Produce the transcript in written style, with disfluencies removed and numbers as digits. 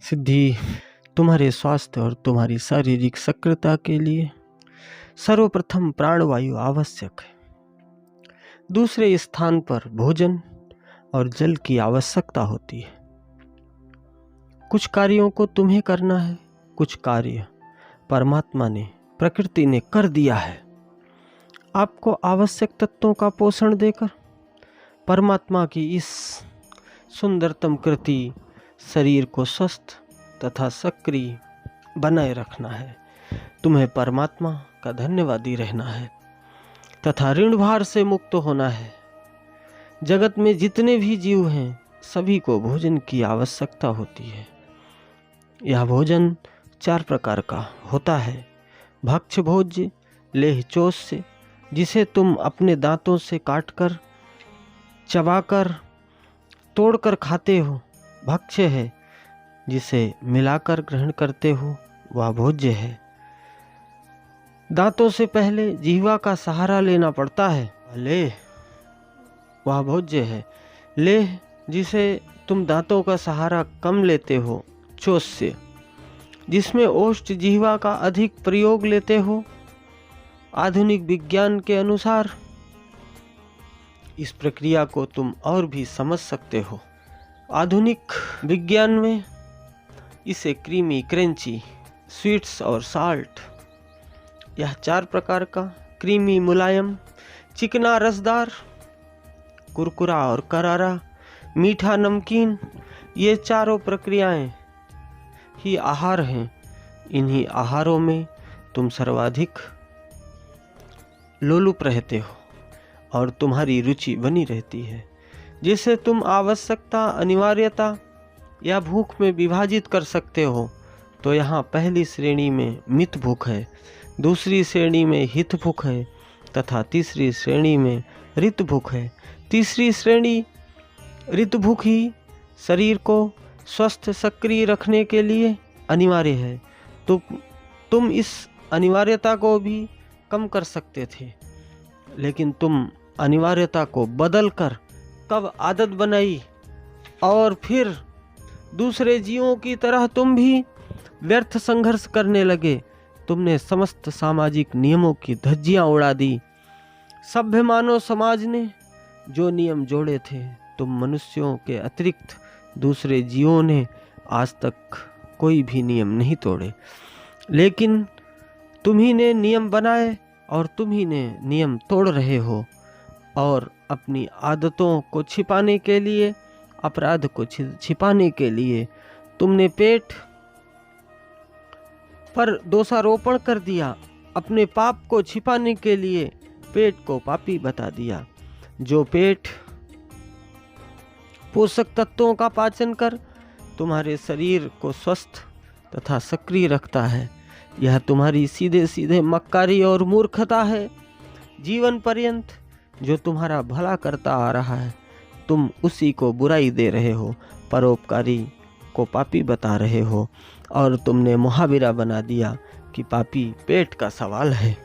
सिद्धि तुम्हारे स्वास्थ्य और तुम्हारी शारीरिक सक्रियता के लिए सर्वप्रथम प्राणवायु आवश्यक है। दूसरे स्थान पर भोजन और जल की आवश्यकता होती है। कुछ कार्यों को तुम्हें करना है, कुछ कार्य परमात्मा ने, प्रकृति ने कर दिया है। आपको आवश्यक तत्वों का पोषण देकर परमात्मा की इस सुंदरतम कृति शरीर को स्वस्थ तथा सक्रिय बनाए रखना है। तुम्हें परमात्मा का धन्यवादी रहना है तथा ऋण भार से मुक्त होना है। जगत में जितने भी जीव हैं सभी को भोजन की आवश्यकता होती है। यह भोजन 4 प्रकार का होता है। भक्ष्य भोज्य लेह चोष से, जिसे तुम अपने दांतों से काटकर, चबाकर, तोड़कर खाते हो, भक्ष्य है। जिसे मिलाकर ग्रहण करते हो वह भोज्य है। दांतों से पहले जिह्वा का सहारा लेना पड़ता है, लेह वह भोज्य है। लेह जिसे तुम दांतों का सहारा कम लेते हो, चोष से, जिसमें ओष्ठ जिह्वा का अधिक प्रयोग लेते हो। आधुनिक विज्ञान के अनुसार इस प्रक्रिया को तुम और भी समझ सकते हो। आधुनिक विज्ञान में इसे क्रीमी, क्रंची, स्वीट्स और साल्ट, यह 4 प्रकार का, क्रीमी मुलायम, चिकना रसदार, कुरकुरा और करारा, मीठा नमकीन, ये चारों प्रक्रियाएं ही आहार हैं। इन्हीं आहारों में तुम सर्वाधिक लोलुप रहते हो और तुम्हारी रुचि बनी रहती है, जिसे तुम आवश्यकता, अनिवार्यता या भूख में विभाजित कर सकते हो। तो यहाँ पहली श्रेणी में मित भूख है, दूसरी श्रेणी में हित भूख है तथा तीसरी श्रेणी में ऋत भूख है। तीसरी श्रेणी ऋत भूख ही शरीर को स्वस्थ सक्रिय रखने के लिए अनिवार्य है। तो तुम इस अनिवार्यता को भी कम कर सकते थे, लेकिन तुम अनिवार्यता को बदल कर कब आदत बनाई और फिर दूसरे जीवों की तरह तुम भी व्यर्थ संघर्ष करने लगे। तुमने समस्त सामाजिक नियमों की धज्जियां उड़ा दी। सभ्य मानव समाज ने जो नियम जोड़े थे, तुम मनुष्यों के अतिरिक्त दूसरे जीवों ने आज तक कोई भी नियम नहीं तोड़े, लेकिन तुम्ही ने नियम बनाए और तुम्ही ने नियम तोड़ रहे हो। और अपनी आदतों को छिपाने के लिए, अपराध को छिपाने के लिए तुमने पेट पर दोषारोपण कर दिया। अपने पाप को छिपाने के लिए पेट को पापी बता दिया। जो पेट पोषक तत्वों का पाचन कर तुम्हारे शरीर को स्वस्थ तथा सक्रिय रखता है, यह तुम्हारी सीधे सीधे मक्कारी और मूर्खता है। जीवन पर्यंत जो तुम्हारा भला करता आ रहा है, तुम उसी को बुराई दे रहे हो, परोपकारी को पापी बता रहे हो और तुमने मुहावरा बना दिया कि पापी पेट का सवाल है।